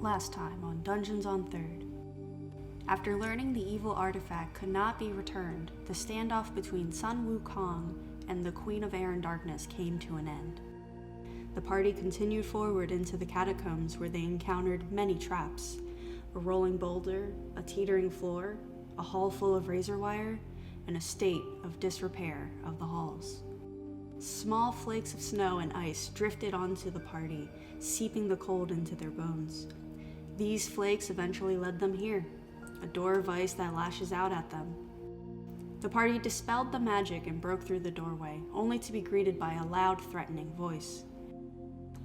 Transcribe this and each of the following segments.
Last time on Dungeons on Third. After learning the evil artifact could not be returned, the standoff between Sun Wukong and the Queen of Air and Darkness came to an end. The party continued forward into the catacombs where they encountered many traps. A rolling boulder, a teetering floor, a hall full of razor wire, and a state of disrepair of the halls. Small flakes of snow and ice drifted onto the party, seeping the cold into their bones. These flakes eventually led them here, a door of ice that lashes out at them. The party dispelled the magic and broke through the doorway, only to be greeted by a loud, threatening voice.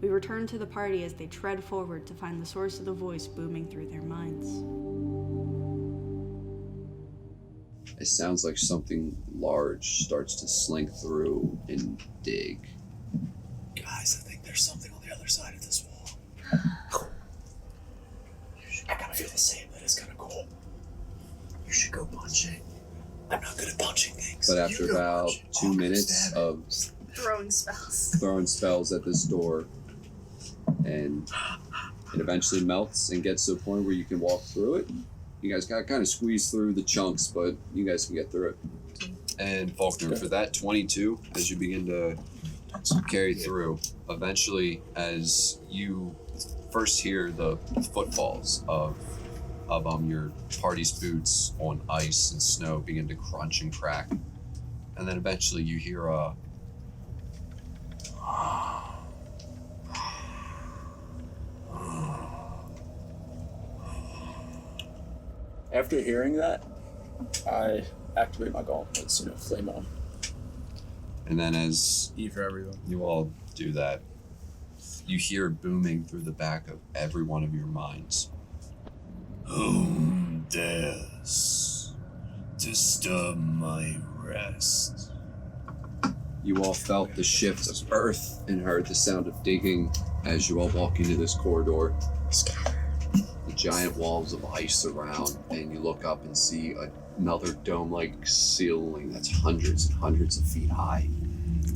We return to the party as they tread forward to find the source of the voice booming through their minds. It sounds like something large starts to slink through and dig. Guys, I think there's something on the other side of this wall. I kind of feel the same. That is kind of cool. You should go punch it. I'm not good at punching things. But after about 2 minutes of throwing spells at this door, and it eventually melts and gets to a point where you can walk through it. You guys got to kind of squeeze through the chunks, but you guys can get through it. And Faulkner, for that 22, as you begin to carry through, eventually, as you first hear the footfalls of your party's boots on ice and snow begin to crunch and crack, and then eventually you hear a After hearing that, I activate my gauntlets, flame on. And then as E for everyone. you all do that, you hear booming through the back of every one of your minds. Whom dares disturb my rest? You all felt the shift of earth and heard the sound of digging as you all walk into this corridor. The giant walls of ice around, and you look up and see another dome-like ceiling that's hundreds and hundreds of feet high,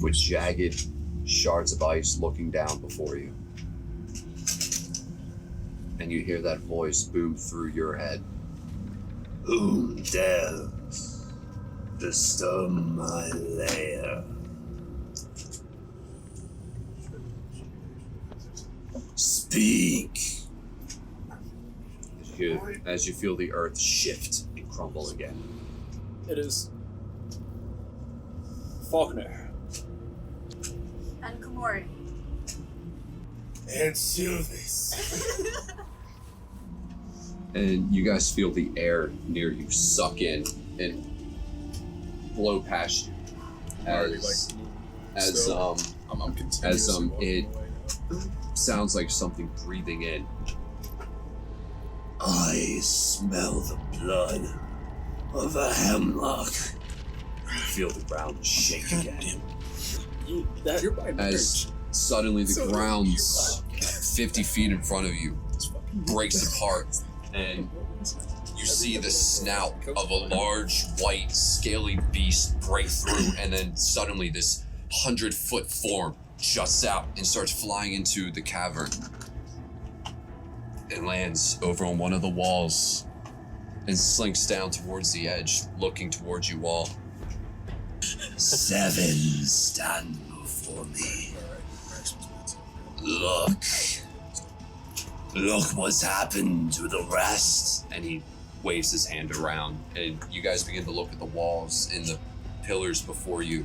with jagged shards of ice looking down before you. And you hear that voice boom through your head. Whom dares disturb my lair? Speak. As you feel the earth shift and crumble again. It is Faulkner. And Komori. And Sylvis. And you guys feel the air near you suck in and blow past you. As it sounds like something breathing in. I smell the blood of a Hemlok. Feel the ground shake again. You're by As suddenly the ground 50 feet in front of you breaks apart, and you see the snout of a large, white, scaly beast break through, and then suddenly this 100-foot form juts out and starts flying into the cavern. It lands over on one of the walls and slinks down towards the edge, looking towards you all. 7 stand before me. Look what's happened to the rest. And he waves his hand around, and you guys begin to look at the walls and the pillars before you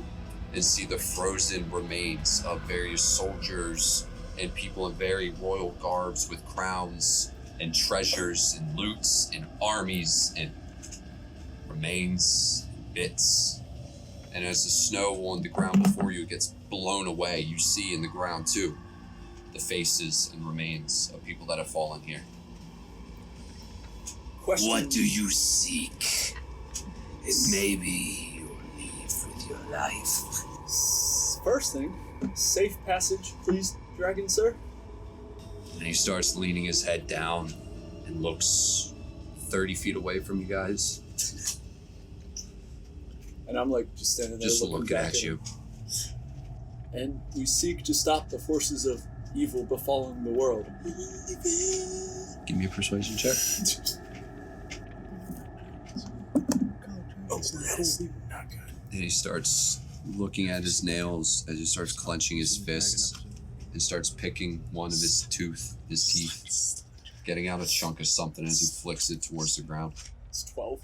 and see the frozen remains of various soldiers and people in very royal garbs with crowns and treasures and loots and armies and remains and bits. And as the snow on the ground before you gets blown away, you see in the ground too the faces and remains of people that have fallen here. Question. What do you seek? And maybe you'll leave with your life. First thing, safe passage, please, Dragon Sir. And he starts leaning his head down and looks 30 feet away from you guys. And I'm just standing there Just looking looking back at you. And we seek to stop the forces of evil befalling the world. Give me a persuasion check. Oh, that is not good. And he starts looking at his nails as he starts clenching his fists and starts picking one of his teeth, getting out a chunk of something as he flicks it towards the ground. It's 12.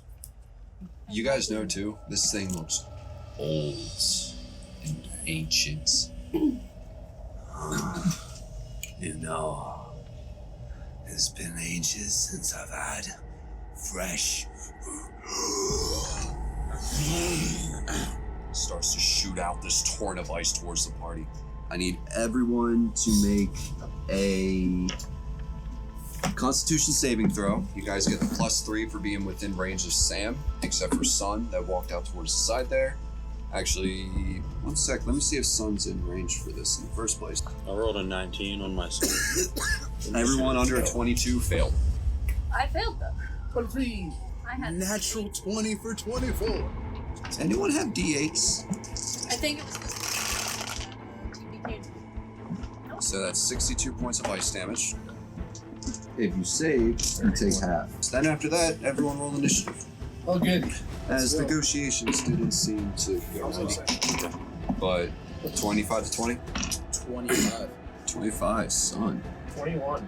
You guys know too, this thing looks old and ancient. You know, it's been ages since I've had fresh. Starts to shoot out this torrent of ice towards the party. I need everyone to make a Constitution saving throw. You guys get the +3 for being within range of Sam, except for Sun that walked out towards the side there. Actually, one sec. Let me see if Sun's in range for this in the first place. I rolled a 19 on my side. Everyone under a 22 failed. I failed though. 23. I had Natural 20 for 24. Does anyone have D8s? I think it was this. TBK. So that's 62 points of ice damage. If you save, you take half. Then after that, everyone roll initiative. Oh, good. As negotiations didn't seem to go ready. But 25 to 20? 25. 25, Son. 21.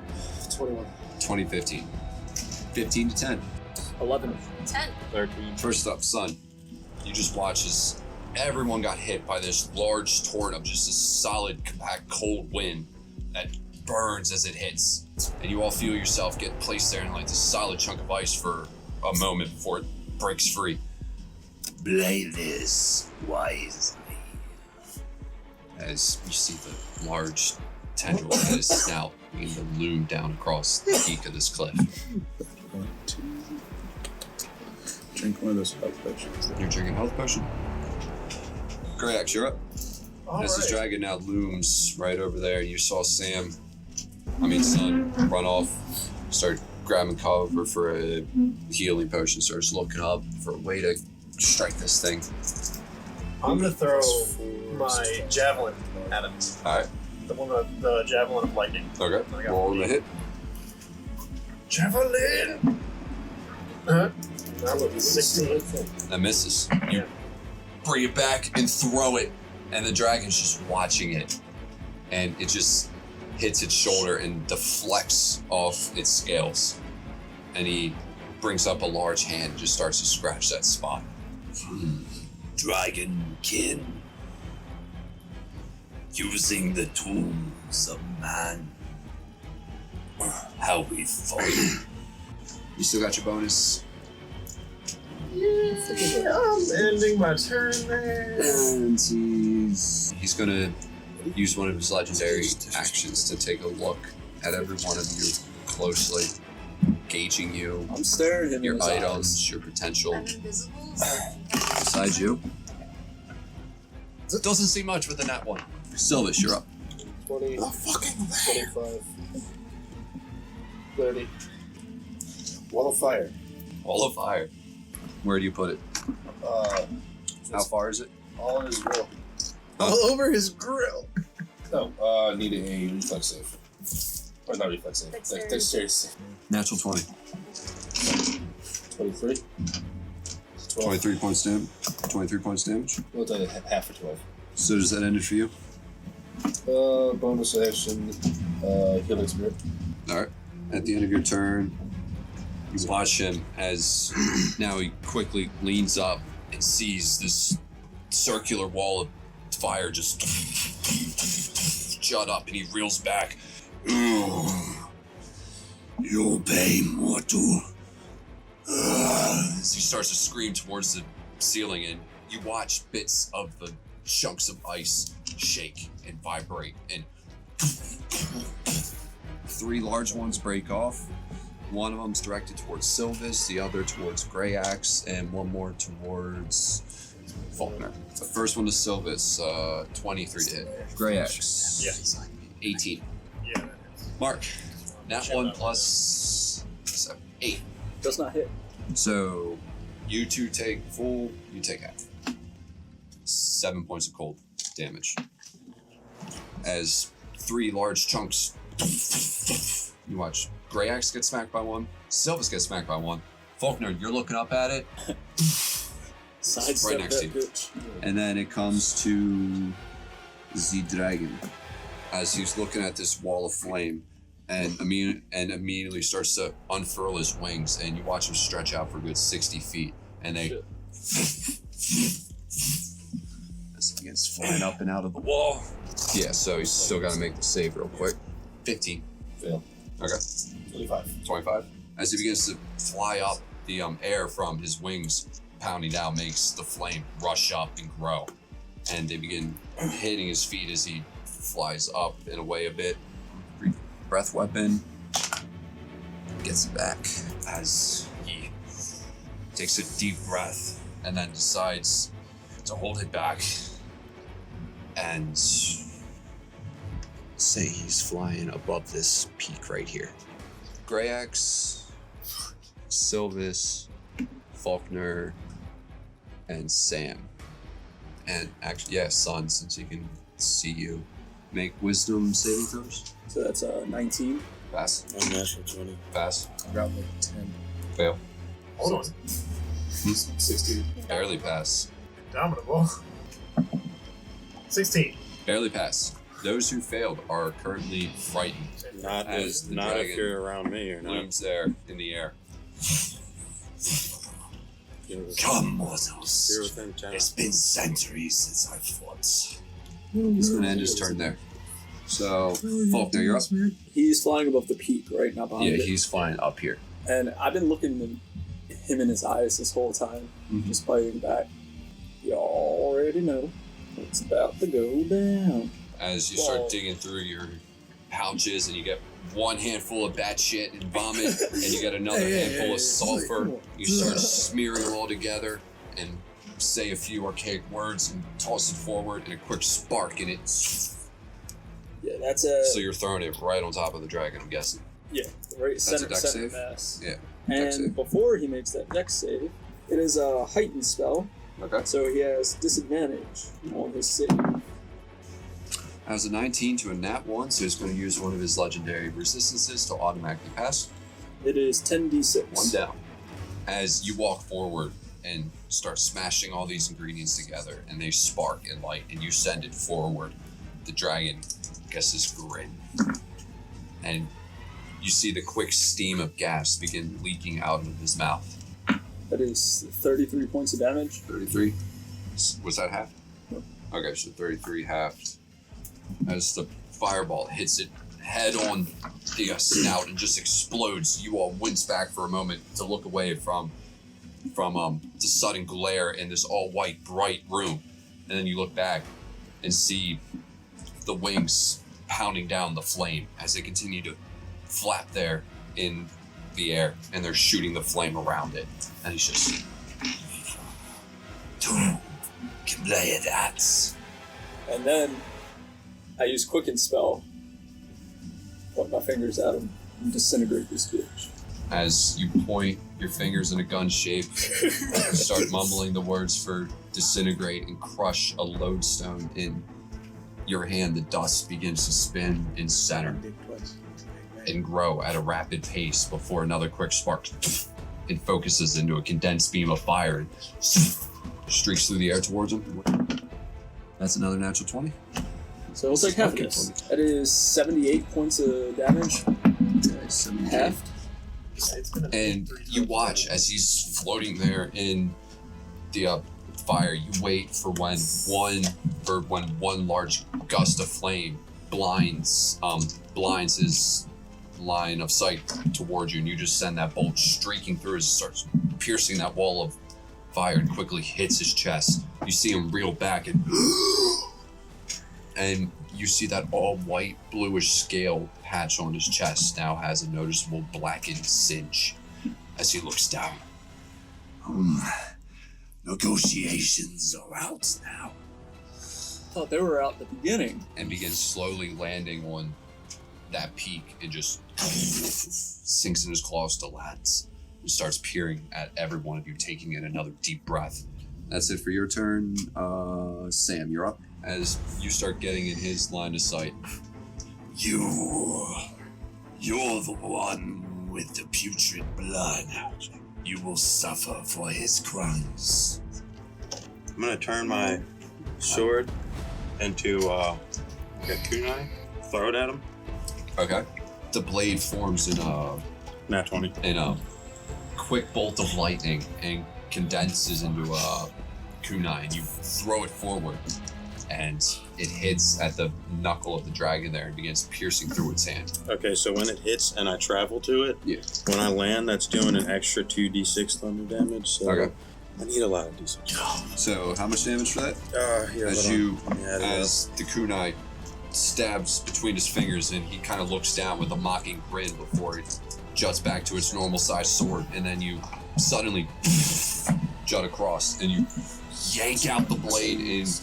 21. 2015. 15 to 10. 11. 10. 13. First up, Son. You just watch as everyone got hit by this large torrent of just a solid, compact, cold wind that burns as it hits. And you all feel yourself get placed there in like this solid chunk of ice for a moment before it breaks free. Play this wisely. As you see the large tendril of his snout begin to loom down across the peak of this cliff. Drink one of those health potions. You're drinking a health potion. Grayax, you're up. As this dragon now looms right over there, you saw Sun run off, start grabbing cover for a healing potion, starts looking up for a way to strike this thing. I'm gonna throw my javelin at him. Alright, The javelin of lightning. okay. I got Roll the hit. Javelin! That was 16. That misses. You bring it back and throw it, and the dragon's just watching it. And it just hits its shoulder and deflects off its scales. And he brings up a large hand and just starts to scratch that spot. Dragonkin. Using the tools of man. How we fought. You still got your bonus. I'm ending my turn there. And he's gonna use one of his legendary actions to take a look at every one of you closely, gauging you, I'm staring him your in his items, eyes. your potential. I'm invisible. Besides you, doesn't see much with the nat one. Sylvis, you're up. 20, 25, 30. Wall of fire. Wall of fire. Where do you put it? How far is it? All in his grill. All over his grill. No, need a reflex save. Or not reflex save. Dexterity. Dexterity save. Natural 20. 23. 12. 23 points damage. 23 points damage. We'll do half for 12. So does that end it for you? Bonus action, healing spirit. Alright. At the end of your turn, you watch him as now he quickly leans up and sees this circular wall of fire just jut up, and he reels back. You'll pay, mortal. As he starts to scream towards the ceiling, and you watch bits of the chunks of ice shake and vibrate, and 3 large ones break off. One of them's directed towards Sylvis, the other towards Grayax, and one more towards Faulkner. The first one to Sylvis, 23 to hit. Grayax, 18. Yeah. Mark, that one plus 7, 8. Does not hit. So you two take full, you take half. 7 points of cold damage. As 3 large chunks. You watch Grey Axe get smacked by one, Silvus get smacked by one. Faulkner, you're looking up at it. Sidestep Right next to that you. bitch. And then it comes to the dragon. As he's looking at this wall of flame and immediately starts to unfurl his wings, and you watch him stretch out for a good 60 feet. And they as he begins flying up and out of the wall. Yeah, so he's still got to make the save real quick. 15. Fail. Okay. 25. 25. As he begins to fly up, the air from his wings pounding down makes the flame rush up and grow. And they begin hitting his feet as he flies up and away a bit. Breath weapon. Gets it back as he takes a deep breath and then decides to hold it back and say he's flying above this peak right here. Grey Axe, Silvus, Faulkner, and Sam. And actually, yeah, Son, since he can see you. Make wisdom saving throws. So that's 19. Pass. Unnatural 20. Pass. Got like 10. Fail. Hold on. 16. Barely pass. Indomitable. 16. Barely pass. Those who failed are currently frightened. Not As if the not dragon if you're around me or not. Looms there in the air. You're within- Come, mortals. You're within 10. It's been centuries since I've fought. He's gonna end his turn there. So, Faulkner, you're up. He's flying above the peak, right? Not behind Yeah, it. he's flying up here. And I've been looking at him in his eyes this whole time, just fighting back. You already know it's about to go down. As you start digging through your pouches and you get one handful of bat shit and vomit, and you get another handful of sulfur, you start smearing them all together and say a few archaic words and toss it forward, and a quick spark in it. Yeah, that's a So you're throwing it right on top of the dragon, I'm guessing. right a center, dex center save? mass. Yeah. And dex save. before he makes that dex save, it is a heightened spell, Okay. so he has disadvantage on his save. Has a 19 to a nat 1, so he's going to use one of his legendary resistances to automatically pass. It is 10d6. 1 down. As you walk forward and start smashing all these ingredients together, and they spark and light, and you send it forward, the dragon gets this grin. And you see the quick steam of gas begin leaking out of his mouth. That is 33 points of damage. 33? Was that half? Okay, so 33 halved. As the fireball hits it head on the snout and just explodes, you all wince back for a moment to look away from the sudden glare in this all-white, bright room. And then you look back and see the wings pounding down the flame as they continue to flap there in the air, and they're shooting the flame around it. And he's just... Two can play that. And then I use Quicken Spell, point my fingers at him, and disintegrate this bitch. As you point your fingers in a gun shape, you start mumbling the words for disintegrate and crush a lodestone in your hand. The dust begins to spin in center and grow at a rapid pace before another quick spark and focuses into a condensed beam of fire and streaks through the air towards him. That's another natural 20. So we'll take half of this. That is 78 points of damage. Half. And you watch as he's floating there in the fire. You wait for when one large gust of flame blinds his line of sight towards you, and you just send that bolt streaking through as it starts piercing that wall of fire and quickly hits his chest. You see him reel back and you see that all white bluish scale patch on his chest now has a noticeable blackened singe as he looks down. Negotiations are out now. Thought they were out at the beginning. And begins slowly landing on that peak and just sinks in his claws to lands and starts peering at every one of you, taking in another deep breath. That's it for your turn. Sam, you're up. As you start getting in his line of sight, You're the one with the putrid blood. You will suffer for his crimes. I'm gonna turn my sword into a kunai, throw it at him. Okay. The blade forms in a Nat 20. Quick bolt of lightning and condenses into a kunai, and you throw it forward, and it hits at the knuckle of the dragon there and begins piercing through its hand. Okay, so when it hits and I travel to it, Yeah. when I land, that's doing an extra 2d6 thunder damage. So Okay. I need a lot of d6. So how much damage for that? Yeah, As the kunai stabs between his fingers, and he kind of looks down with a mocking grin before it juts back to its normal sized sword, and then you suddenly jut across, and you yank out the blade, and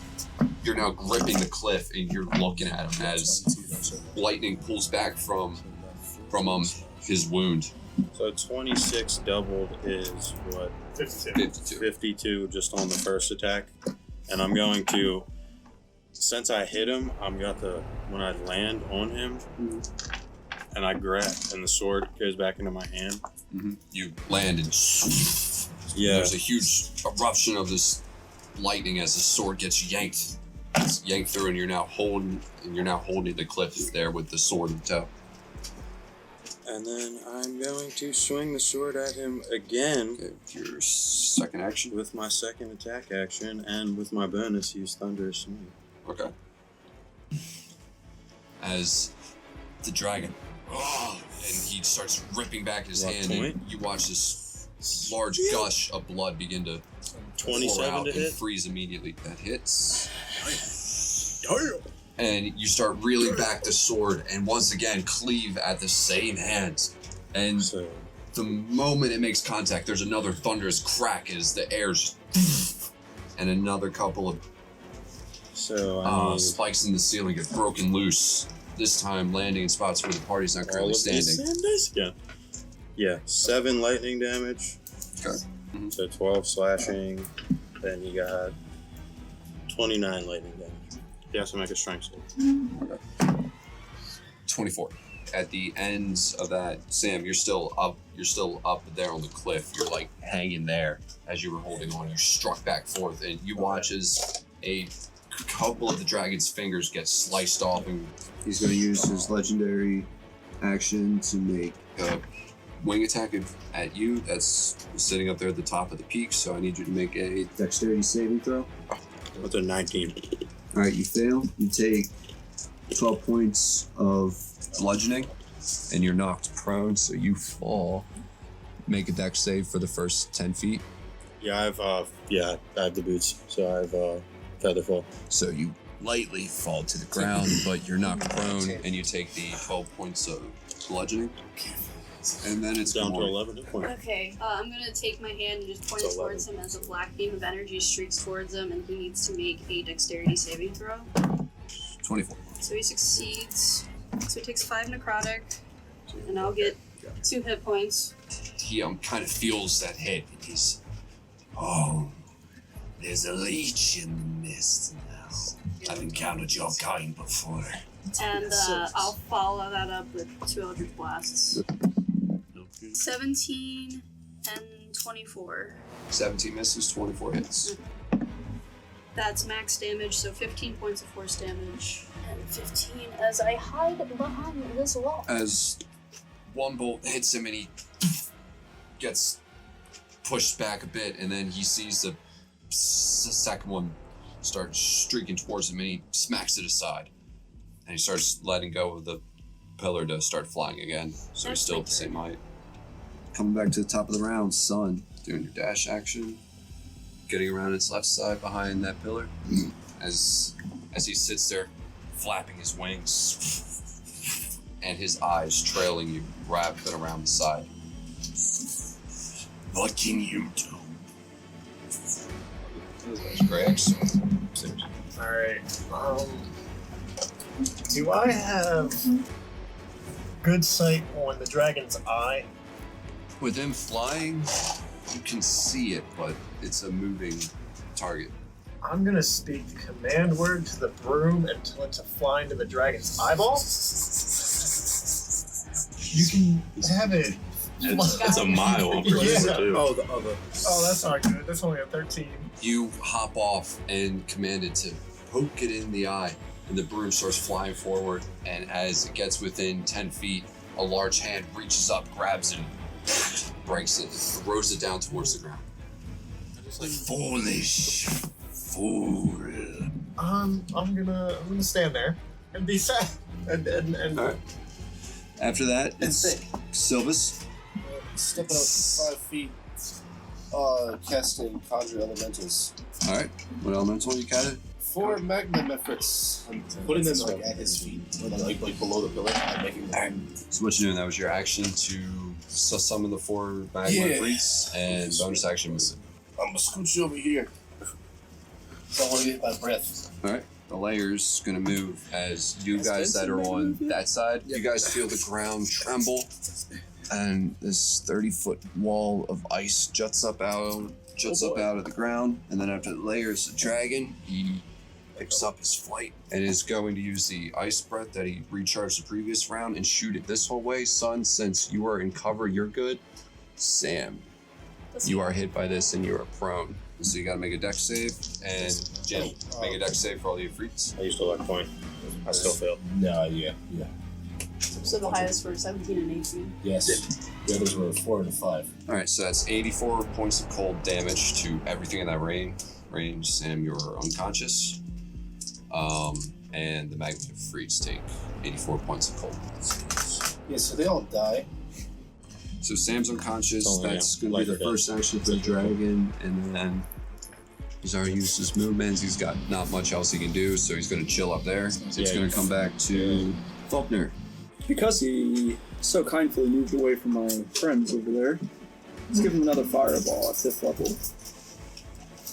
you're now gripping the cliff, and you're looking at him as lightning pulls back from his wound. So 26 doubled is what? 52. 52 just on the first attack. And I'm going to, since I hit him, when I land on him, and I grab, and the sword goes back into my hand. Mm-hmm. You land, and Yeah. there's a huge eruption of this lightning as the sword gets yanked. It's yanked through, and you're now holding the cliff there with the sword in tow. And then I'm going to swing the sword at him again. Okay, your second action. With my second attack action, and with my bonus, use Thunderous Smite. Okay. As the dragon, and he starts ripping back his What, hand, point? and you watch this large gush of blood begin to pour 27 out to and hit? freeze immediately. That hits. Damn. And you start reeling back the sword, and once again cleave at the same hand. And So, the moment it makes contact, there's another thunderous crack as the air's and another couple of so I need spikes in the ceiling get broken loose. This time landing in spots where the party's not all currently of these standing. same dice again. Yeah, 7 lightning damage. Okay. So 12 slashing. Then you got 29 lightning damage. He has to make a strength save. 24. At the ends of that, Sam, you're still up there on the cliff. You're like hanging there as you were holding on. You struck back forth, and you watch as a couple of the dragon's fingers get sliced off, and He's going to use his legendary action to make. a wing attack at you that's sitting up there at the top of the peak. So I need you to make a Dexterity saving throw. With a 19. All right, you fail. You take 12 points of bludgeoning, and you're knocked prone, so you fall. Make a dex save for the first 10 feet. Yeah, I have the boots, so I have Featherfall. So you lightly fall to the ground, but you're knocked prone, and you take the 12 points of bludgeoning. And then it's Down to more. 11 hit points. Okay, I'm gonna take my hand and just point it It's 11. towards him as a black beam of energy streaks towards him, and he needs to make a dexterity saving throw. 24. So he succeeds. So he takes 5 necrotic, and I'll get 2 hit points. He kind of feels that hit, and he's, There's a leech in the mist now. I've encountered your kind before. And I'll follow that up with 2 Eldritch Blasts. 17 and 24. 17 misses, 24 hits. That's max damage, so 15 points of force damage. And 15 as I hide behind this wall. As one bolt hits him, and he gets pushed back a bit, and then he sees the second one start streaking towards him, and he smacks it aside. And he starts letting go of the pillar to start flying again. So he's still at the same height. coming back to the top of the round, Sun. Doing your dash action, getting around its left side behind that pillar. As he sits there, flapping his wings, and his eyes trailing you, wrapping around the side. What can you do? That's Greg's. Alright, do I have good sight on the dragon's eye? With him flying, you can see it, but it's a moving target. I'm gonna speak the command word to the broom and tell it to fly into the dragon's eyeball. You can have it. It's a mile on purpose, Yeah. too. Oh, the other. Oh, that's not good. That's only a 13. You hop off and command it to poke it in the eye, and the broom starts flying forward. And as it gets within 10 feet, a large hand reaches up, grabs it, breaks it, and throws it down towards the ground. Foolish fool. I'm gonna stand there and be sad. And All right. After that, it's Silvus. Stepping up 5 feet, casting Conjure Elementals. All right. What elemental you got it? 4 Magnum efforts. I'm putting them like at his feet, or like below the pillar. I'm making them. So what you doing? That was your action to summon the 4 magma freaks, and bonus action move. I'm gonna scooch you over here. So I want to get my breath. All right. The layer's gonna move as you guys that are on that side. You guys feel the ground tremble, and this 30-foot wall of ice juts up out of the ground. And then after the layer's a dragon, he picks up his flight and is going to use the ice breath that he recharged the previous round and shoot it this whole way. Son, since you are in cover, you're good. Sam, you are hit by this and you are prone. So you gotta make a dex save, and Jim, make a dex save for all your freaks. I used a luck point. I still failed. No, yeah. So the highest were 17 and 18. Yes. The others were 4 and 5. All right, so that's 84 points of cold damage to everything in that range. Sam, you're unconscious. And the magnet freaks take 84 points of cold. Yeah, so they all die. So Sam's unconscious. That's going to be the Life or first action for the dragon, and then he's already used his movements. He's got not much else he can do, so he's going to chill up there. It's going to come back to Faulkner. Because he so kindly moved away from my friends over there, let's give him another fireball at 5th level.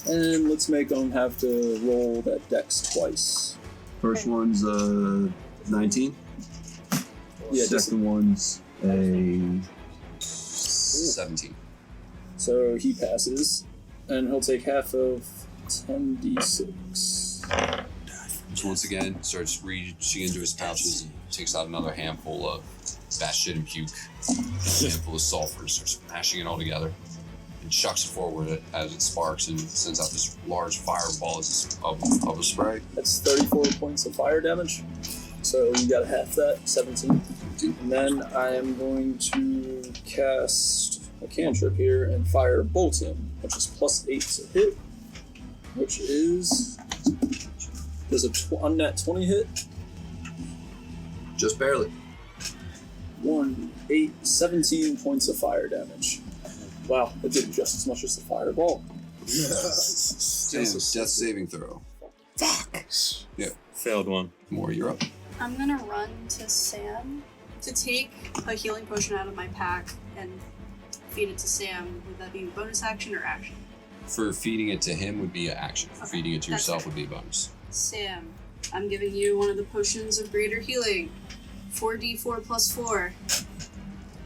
And let's make him have to roll that dex twice. First one's 19. Yeah, Second one's a 17. So he passes, and he'll take half of 10d6. Which once again starts reaching into his pouches and takes out another handful of bat shit and puke, a handful of sulfur, starts mashing it all together, and chucks it forward as it sparks and sends out this large fireball of a spray. That's 34 points of fire damage. So you got half that, 17. And then I am going to cast a cantrip here and fire Bolt him, which is +8 to hit, which is... Does a unnat 20 hit? Just barely. 17 points of fire damage. Wow, it did just as much as the fireball. Damn, death saving throw. Fuck. Yeah. Failed one. More, you're up. I'm gonna run to Sam to take a healing potion out of my pack and feed it to Sam. Would that be a bonus action or action? For feeding it to him would be an action. For feeding it to That's yourself fair. would be a bonus. Sam, I'm giving you one of the potions of greater healing. 4d4 plus 4.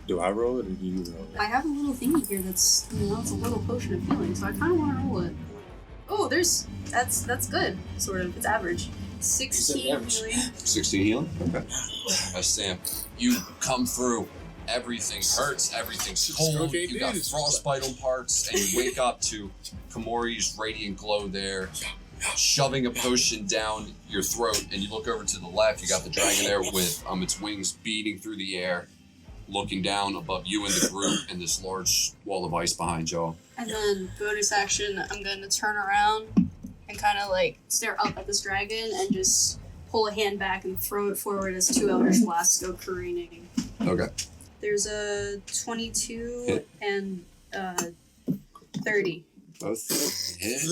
Do I roll it or do you roll it? I have a little thingy here that's, it's a little potion of healing, so I kind of want to roll it. Oh, that's good, sort of. It's average. 16 average. healing. 16 healing? Okay. Sam, you come through. Everything hurts, everything's cold, you got frostbite on parts, and you wake up to Komori's radiant glow there, shoving a potion down your throat, and you look over to the left, you got the dragon there with its wings beating through the air, looking down above you and the group, and this large wall of ice behind y'all. And then, bonus action, I'm going to turn around and kind of stare up at this dragon and just pull a hand back and throw it forward as 2 Eldritch Blasts go careening. Okay. There's a 22 Hit. and 30. Both hit.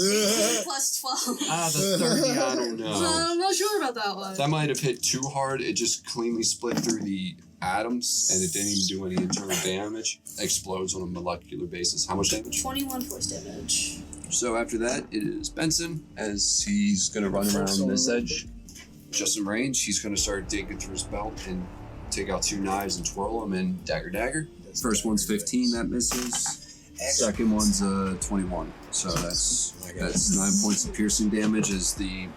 Plus 12. The 30, I don't know. I'm not sure about that one. That might have hit too hard, it just cleanly split through the atoms, and it didn't even do any internal damage. Explodes on a molecular basis. How much damage? 21 force damage. So after that, it is Benson, as he's going to run around this edge. Just in range, he's going to start digging through his belt and take out 2 knives and twirl them, and dagger. First one's 15, that misses. Second one's a 21. So that's 9 points of piercing damage as the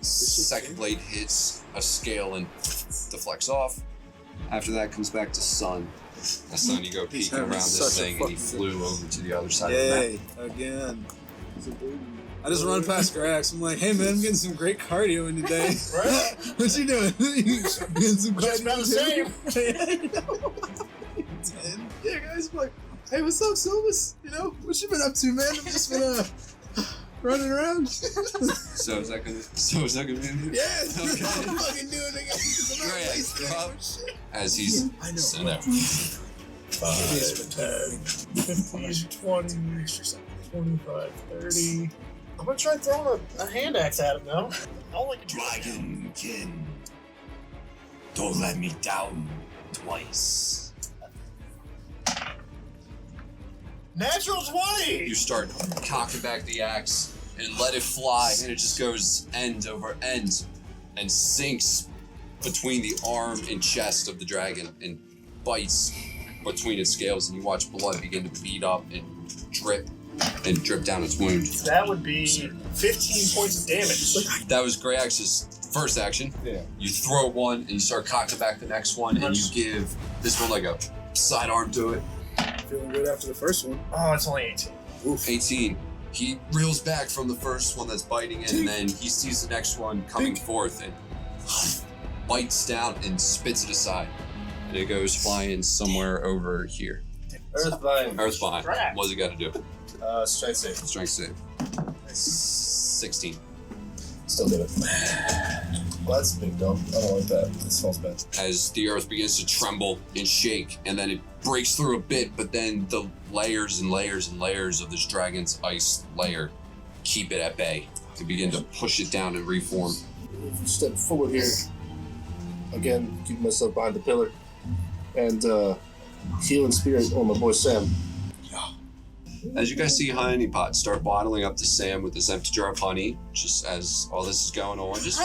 second blade hits a scale and deflects off. After that comes back to Sun. Now, Sun, you go peeking around this thing and he flew over to the other side of the map. Yay, again. I just run past Grax. I'm like, hey man, I'm getting some great cardio in today. Right? What you doing? Getting some Just about the same. Yeah, guys, I'm like, hey, what's up, Silvis? You know, what you been up to, man? I've just been running around. So is that gonna be? Yeah, Okay. I'm fucking doing it again. Great. As he's sent out. 15, 20, 25, 30. I'm gonna try throwing a hand axe at him now. I don't like a Dragonkin, don't let me down twice. Natural 20! You start cocking back the axe and let it fly, and it just goes end over end and sinks between the arm and chest of the dragon and bites between its scales, and you watch blood begin to bead up and drip down its wound. That would be 15 points of damage. That was Grayax's first action. Yeah. You throw one and you start cocking back the next one, and you give this one like a sidearm to it. Feeling good after the first one. Oh, it's only 18. Oof. 18. He reels back from the first one that's biting it, and then he sees the next one coming forth and bites down and spits it aside. And it goes flying somewhere over here. Earthbind. Earthbind. What's it got to do? Strength save. Strength save. 16. Still did it. Well, that's a big dump. I don't like that. It smells bad. As the earth begins to tremble and shake, and then it breaks through a bit, but then the layers and layers and layers of this dragon's ice layer keep it at bay. They begin to push it down and reform. Step forward here. Again, keep myself behind the pillar. And healing spirit on my boy Sam. As you guys see Honeypot start bottling up to Sam with this empty jar of honey, just as all this is going on, just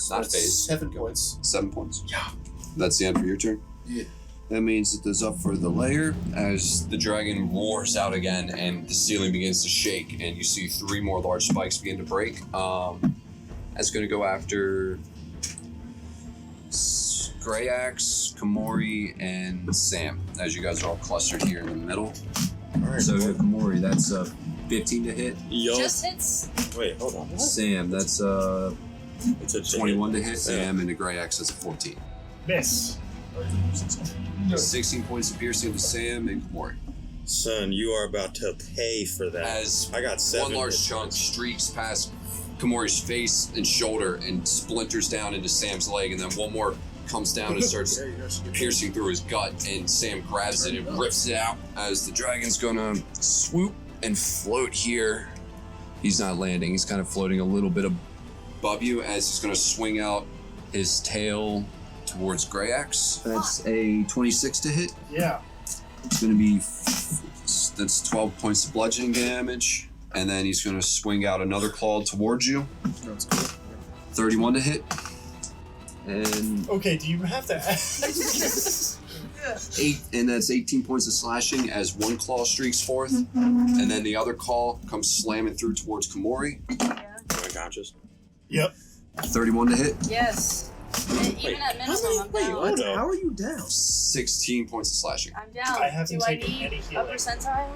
not phase. 7 points. 7 points. Yeah. That's the end for your turn? Yeah. That means it is up for the layer as the dragon roars out again and the ceiling begins to shake, and you see 3 more large spikes begin to break. That's going to go after Grayax, Komori, and Sam, as you guys are all clustered here in the middle. Alright, so Komori, that's 15 to hit. Yo. Just hits. Wait, hold on. What? Sam, that's It's a 21 to hit Sam, and the Grayax that's a 14. Miss. 16 points of piercing to Sam and Komori. Son, you are about to pay for that. As I got 7 one large hits. chunk streaks past Komori's face and shoulder and splinters down into Sam's leg, and then one more comes down and starts piercing through his gut, and Sam grabs it and rips it out as the dragon's gonna swoop and float here. He's not landing, he's kind of floating a little bit above you as he's gonna swing out his tail towards Grayax. That's a 26 to hit. Yeah. It's gonna be, that's 12 points of bludgeoning damage, and then he's gonna swing out another claw towards you. 31 to hit. And Okay, do you have to 8, and that's 18 points of slashing as one claw streaks forth, and then the other claw comes slamming through towards Komori. Unconscious. Yep. 31 to hit. Yes. And even at minimum, I'm down. What? How are you down? 16 points of slashing. I'm down. I haven't Do I taken any need a healing. percentile?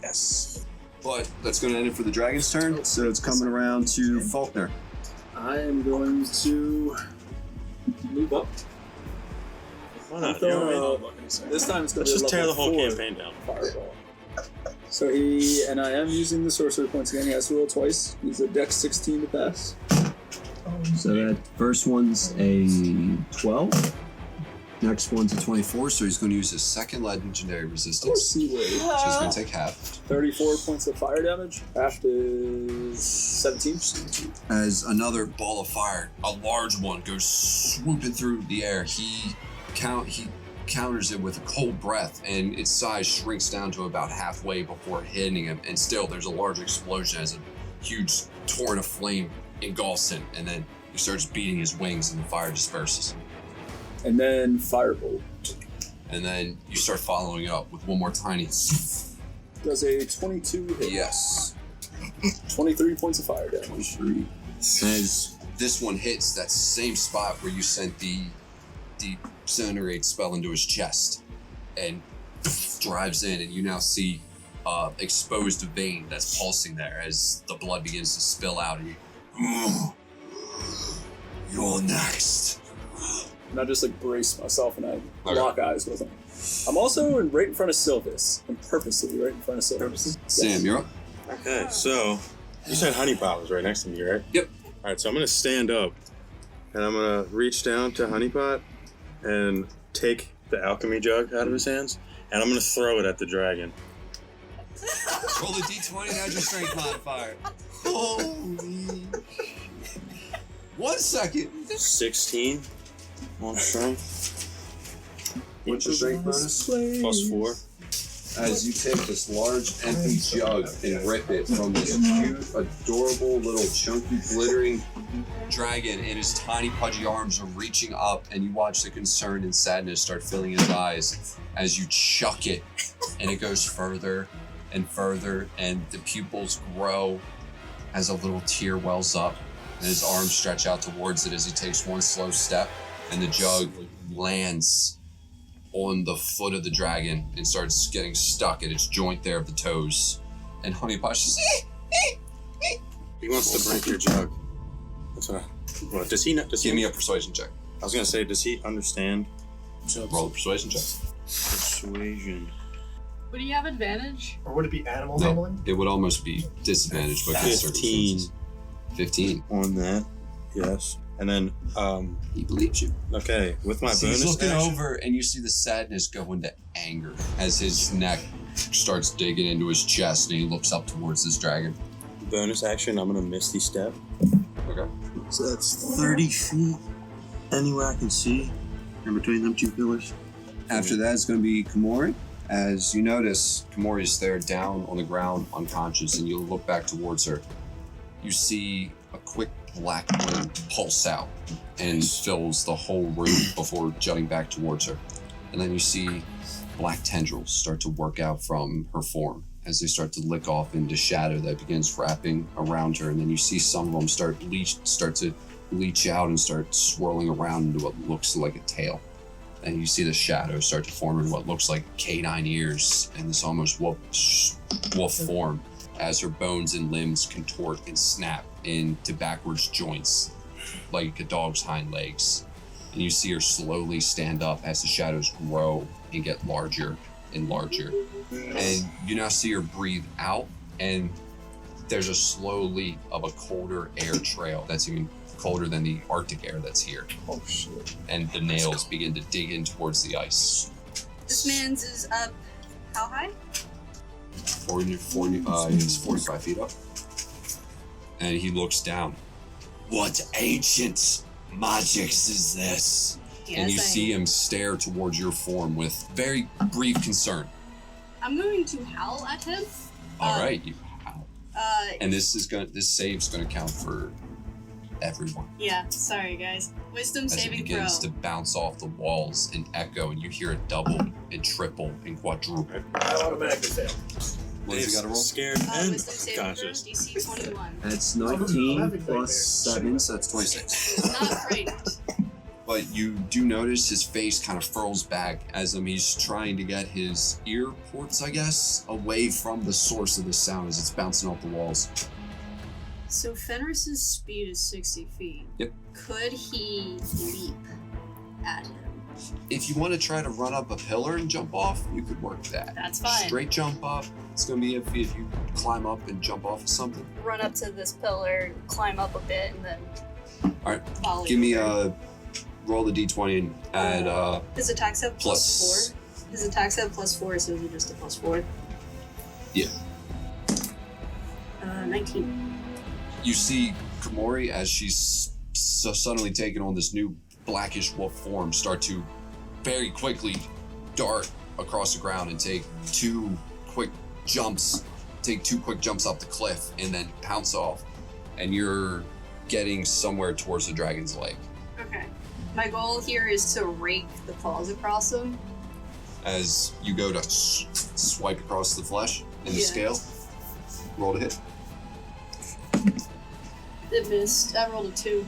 Yes. But that's going to end it for the dragon's turn, so it's coming around to Faulkner. I am going to move up. Why not? So, You know, this time it's going let's to just be tear the level whole 4 campaign down. Fireball. So I am using the sorcery points again. He has to roll twice. He's a Dex 16 to pass. So that first one's a 12. Next one's a 24, so he's going to use his second legendary resistance, Sea Wave. which is going to take half. 34 points of fire damage. Half is 17. As another ball of fire, a large one, goes swooping through the air. He counters it with a cold breath, and its size shrinks down to about halfway before hitting him. And still, there's a large explosion as a huge torrent of flame engulfs him, and then he starts beating his wings, and the fire disperses. And then Firebolt. and then you start following up with one more tiny. Does a 22 hit? Yes. 23 points of fire damage. 23. As this one hits that same spot where you sent the disintegrate spell into his chest, and drives in, and you now see exposed vein that's pulsing there as the blood begins to spill out of you. You're next. And I just like brace myself and I Okay. lock eyes with him. I'm also right in front of Sylvis. I'm purposely right in front of Sylvis. Sam, you're up. Okay, so you said Honeypot was right next to me, right? Yep. All right, so I'm gonna stand up, and I'm gonna reach down to Honeypot and take the alchemy jug out of his hands, and I'm gonna throw it at the dragon. Roll a d20 and add your strength modifier. Holy. 1 second. 16 on strength. What's your strength bonus? +4. As you take this large empty jug and rip it from this cute, adorable, little chunky, glittering dragon, and his tiny, pudgy arms are reaching up, and you watch the concern and sadness start filling his eyes as you chuck it, and it goes further and further, and the pupils grow as a little tear wells up, and his arms stretch out towards it as he takes one slow step, and the jug lands on the foot of the dragon and starts getting stuck at its joint there of the toes. And Honeypot's just He wants to break your jug. That's what what, does he not? Does give he, me a persuasion check. I was gonna say, does he understand Roll a persuasion check. persuasion? Would he have advantage? Or would it be animal No, handling? it would almost be disadvantaged because of 15 circumstances. 15. on that? Yes. And then, He believes you. okay, with my So bonus he's looking action, over, and you see the sadness go into anger as his neck starts digging into his chest, and he looks up towards this dragon. bonus action, I'm gonna Misty Step. Okay. So that's 30 feet anywhere I can see in between them two pillars. After that is going to be Komori. As you notice, Komori's there down on the ground, unconscious, and you look back towards her. You see a quick black wind pulse out and fills the whole room before jutting back towards her. And then you see black tendrils start to work out from her form as they start to lick off into shadow that begins wrapping around her. And then you see some of them start to leach out and start swirling around into what looks like a tail. And you see the shadow start to form in what looks like canine ears and this almost wolf form as her bones and limbs contort and snap into backwards joints like a dog's hind legs. And you see her slowly stand up as the shadows grow and get larger and larger. And you now see her breathe out, and there's a slowly of a colder air trail that's even colder than the Arctic air that's here. Oh shit. And the nails begin to dig in towards the ice. This man's is up. How high? He's 45 feet up. And he looks down. What ancient magics is this? And you see him stare towards your form with very brief concern. I'm going to howl at him. All right, you howl. And this save's gonna count for everyone. Yeah, sorry guys. Wisdom As it saving throw. begins to bounce off the walls and echo, and you hear it double and triple and quadruple. I automatically fail. What has he got to roll? Scared and Wisdom saving throw, conscious. DC 21. That's 19 plus 7. So that's 26. Not frightened. But you do notice his face kind of furls back as he's trying to get his ear ports, I guess, away from the source of the sound as it's bouncing off the walls. So Fenris's speed is 60 feet. Yep. Could he leap at him? If you want to try to run up a pillar and jump off, you could work that. That's fine. Straight jump up. It's going to be if you climb up and jump off of something. Run up to this pillar, climb up a bit, and then All right. follow Give me over. roll the d20 and add His attacks have plus- +4. His attacks have +4, so is it just a +4? Yeah. 19. You see Komori, as she's so suddenly taken on this new blackish wolf form, start to very quickly dart across the ground and take two quick jumps up the cliff and then pounce off. And you're getting somewhere towards the dragon's leg. Okay. My goal here is to rake the claws across him. as you go to swipe across the flesh in the scale. Roll to hit. It missed. I rolled a 2.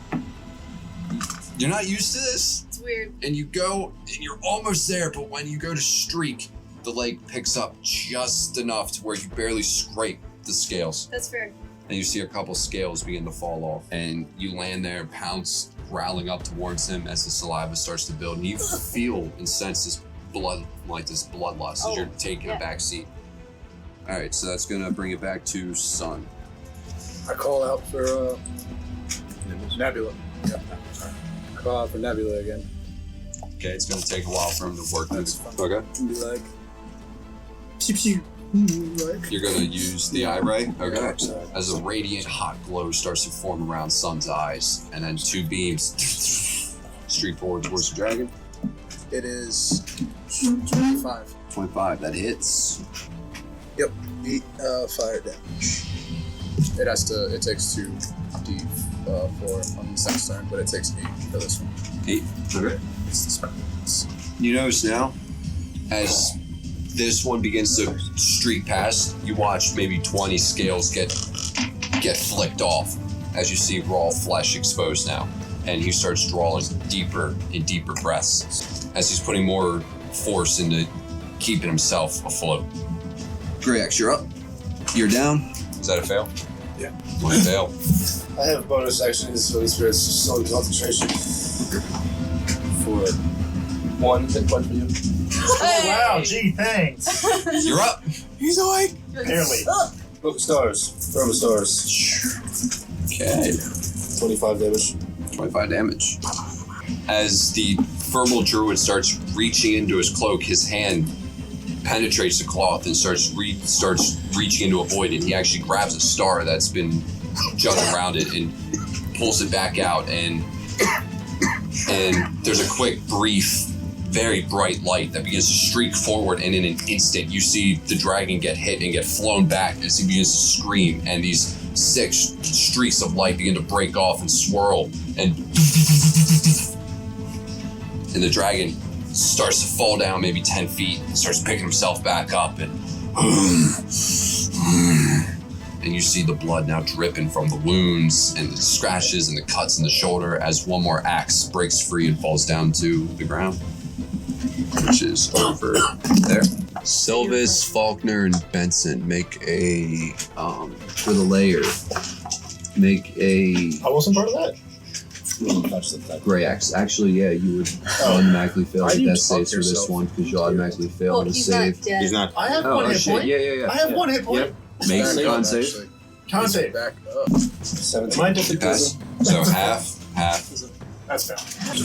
You're not used to this, It's weird. and you go, and you're almost there, but when you go to streak, the leg picks up just enough to where you barely scrape the scales. That's fair. And you see a couple scales begin to fall off, and you land there, pounce, growling up towards him as the saliva starts to build, and you feel and sense this blood, like this bloodlust as you're taking a back seat. All right, so that's gonna bring it back to Sun. I call out for Nebula. Yeah. I call out for Nebula again. Okay, it's gonna take a while for him to work this. Okay. And be like, pew pew. Like. You're gonna use the eye ray. Okay. As a radiant hot glow starts to form around Sun's eyes, and then 2 beams streak forward towards the dragon. It is 25. 25. That hits. Yep. 8 fire damage. It takes 2d4 on the second turn, but it takes 8 for this one. 8. Okay. It's the spell. You notice now, as this one begins to streak past, you watch maybe 20 scales get flicked off as you see raw flesh exposed now. And he starts drawing deeper and deeper breaths as he's putting more force into keeping himself afloat. Greyax, you're up. You're down. Is that a fail? Yeah. One fail. I have bonus actions for these spirits, soul concentration. For 1 hit point for you. Wow, gee, thanks. You're up. He's awake. Barely. Book of stars. Firm of stars. Okay. 25 damage. 25 damage. As the Thermal Druid starts reaching into his cloak, his hand penetrates the cloth and starts reaching into a void, and he actually grabs a star that's been jutting around it and pulls it back out, and there's a quick, brief, very bright light that begins to streak forward, and in an instant you see the dragon get hit and get flown back as he begins to scream, and these 6 streaks of light begin to break off and swirl, and the dragon starts to fall down maybe 10 feet and starts picking himself back up, and you see the blood now dripping from the wounds and the scratches and the cuts in the shoulder as one more axe breaks free and falls down to the ground, which is over there. Silvis, Faulkner, and Benson make a, for the layer, make a... I wasn't part of that. Greyax. Actually, yeah, you would automatically fail the death saves for this one because you automatically fail the save. He's not. I have 1 hit point. Yeah. I have 1 hit point. Yep. Make a con save. Con save. Back up. 17. Mine did the Pass. So half. That's fair.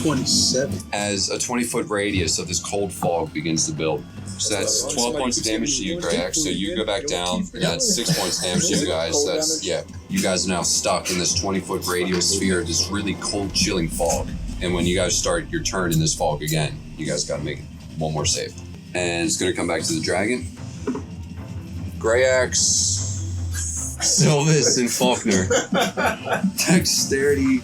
27. As a 20-foot radius of this cold fog begins to build. So that's 12 points of damage to you, Greyax. So you go back down. That's 6 points of damage to you guys. That's, you guys are now stuck in this 20-foot radius sphere, this really cold, chilling fog. And when you guys start your turn in this fog again, you guys got to make one more save. And it's going to come back to the dragon. Greyax, Silvis, and Faulkner. Dexterity.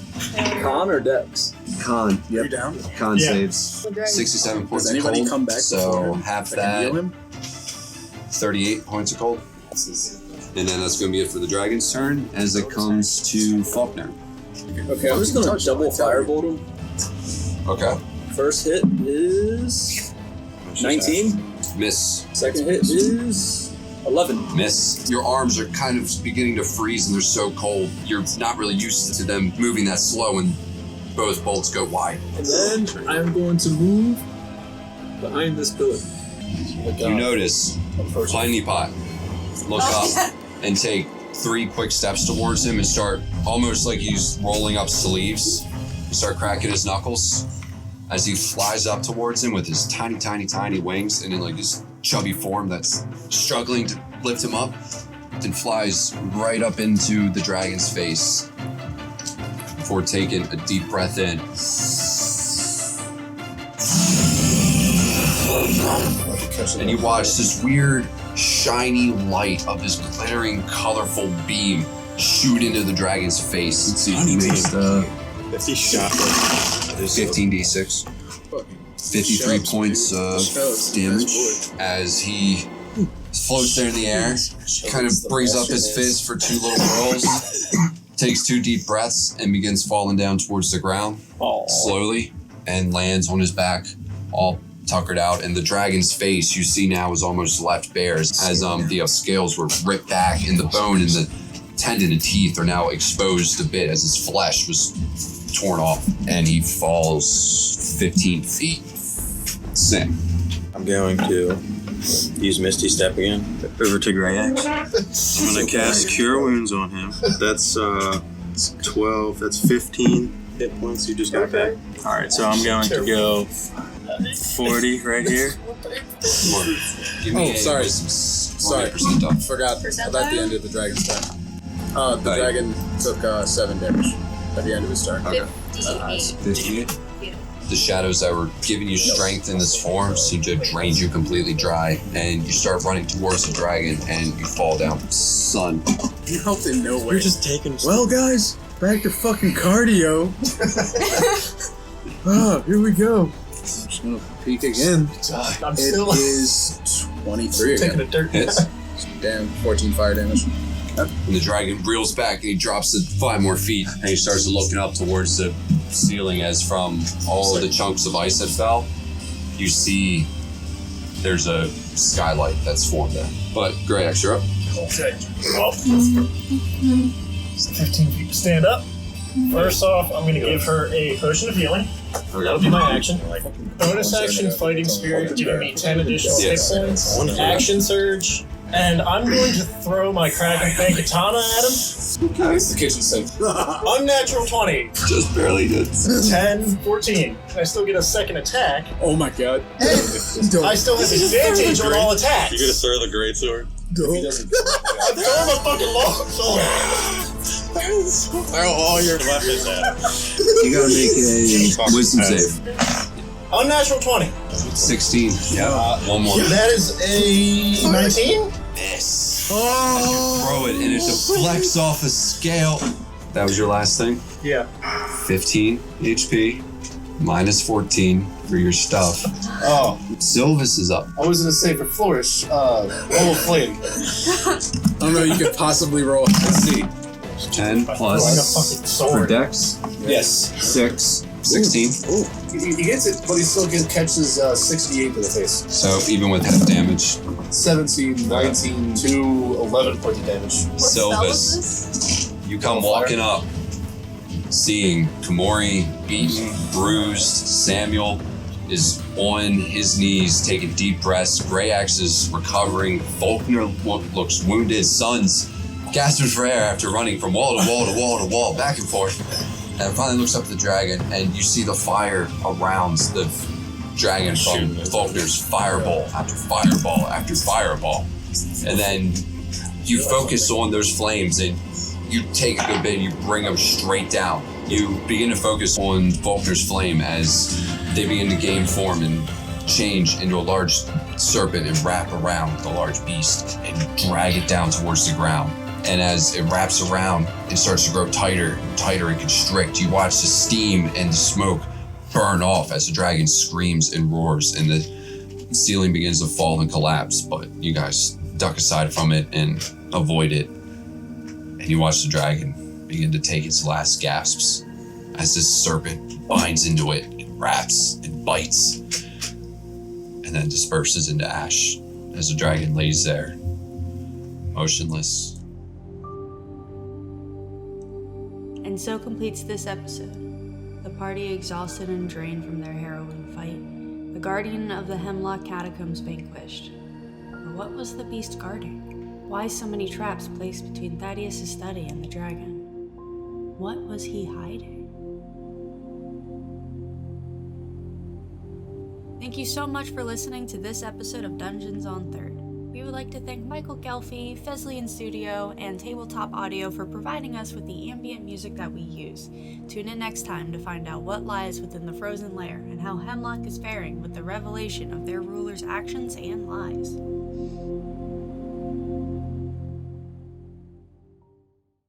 Con or Dex? Con. Yep. You down? Con Yeah. saves. 67 points Does of anybody cold. come back So before him? half I can that, heal him? 38 points of cold. And then that's going to be it for the dragon's turn as it comes to Faulkner. Okay, I'm just gonna double firebolt him. Okay. First hit is 19. Miss. Second hit is 11. Miss. Your arms are kind of beginning to freeze and they're so cold. You're not really used to them moving that slow, and both bolts go wide. And then I'm going to move behind this pillar. You notice Tiny Pot look up and take 3 quick steps towards him and start almost like he's rolling up sleeves. Start cracking his knuckles as he flies up towards him with his tiny wings, and then like his chubby form that's struggling to lift him up, and flies right up into the dragon's face before taking a deep breath in. And you watch this weird, shiny light of this glittering, colorful beam shoot into the dragon's face. 50 shot. 15d6. 53 points of damage as he floats there in the air, kind of brings up his fist for 2 little whirls, takes 2 deep breaths, and begins falling down towards the ground slowly, and lands on his back, all tuckered out. And the dragon's face you see now is almost left bare as the scales were ripped back, and the bone and the tendon and teeth are now exposed a bit as his flesh was torn off, and he falls 15 feet. Sim. I'm going to use Misty Step again. Over to Grey Axe. I'm going to cast Cure Wounds on him. That's 12, that's 15 hit points you just got back. Alright, so I'm going to go 40 right here. Give me sorry. Sorry. Forgot about the end of the dragon's turn. The dragon took 7 damage at the end of his turn. Okay. 58. The shadows that were giving you strength in this form seem to have drained you completely dry, and you start running towards the dragon, and you fall down. Son. You helped in no way. You're just taking... Well, guys, back to fucking cardio. Here we go. Just gonna peek again. It is 23 again. Taking a dirt. Hits. Damn, 14 fire damage. And the dragon reels back, and he drops it 5 more feet, and he starts looking up towards the ceiling as from all of the chunks of ice that fell, you see there's a skylight that's formed there. But Grey Axe, you're up. Okay. Well, 15 feet. Stand up. First off, I'm going to give her a potion of healing. That'll be my action. Bonus action, Fighting Spirit, giving me 10 additional hit points. Action Surge. And I'm going to throw my Kraken Fang Katana at him. It's the kitchen sink. Unnatural 20. Just barely did. 10, 14. I still get a second attack. Oh my god. I still have advantage on all attacks. You gonna throw the greatsword? I'm throwing my fucking long sword. Throw all your weapons at him. You gotta make a wisdom save. Unnatural 20. 16. Yeah. One more. That is a 19? Miss. As you throw it, and it deflects off a scale. That was your last thing? Yeah. 15 HP, minus 14 for your stuff. Oh, Sylvis is up. I was gonna say for Flourish, roll a flame. I don't know, you could possibly roll. Let's see. 10 Like a plus fucking for sword. Dex. Yes. 6. 16. Ooh. He gets it, but he still catches 68 to the face. So even with half damage, 17, 19, 2, 11 points of damage. Sylvis, you come walking up, seeing Komori beaten, bruised. Samuel is on his knees, taking deep breaths. Grey Axe is recovering. Faulkner looks wounded. Son's gasping for air after running from wall to wall to wall to wall, back and forth. And finally looks up at the dragon, and you see the fire around the dragon from Faulkner's fireball after fireball after fireball. And then you focus on those flames, and you take a good bit and you bring them straight down. You begin to focus on Faulkner's flame as they begin to gain form and change into a large serpent and wrap around the large beast and drag it down towards the ground. And as it wraps around, it starts to grow tighter and tighter and constrict. You watch the steam and the smoke burn off as the dragon screams and roars, and the ceiling begins to fall and collapse. But you guys duck aside from it and avoid it. And you watch the dragon begin to take its last gasps as this serpent binds into it and wraps and bites, and then disperses into ash as the dragon lays there, motionless. And so completes this episode. The party exhausted and drained from their harrowing fight, the guardian of the Hemlok Catacombs vanquished. But what was the beast guarding? Why so many traps placed between Thaddeus' study and the dragon? What was he hiding? Thank you so much for listening to this episode of Dungeons on Third. We would like to thank Michael Gelfi, Fesley in Studio, and Tabletop Audio for providing us with the ambient music that we use. Tune in next time to find out what lies within the frozen lair and how Hemlok is faring with the revelation of their ruler's actions and lies.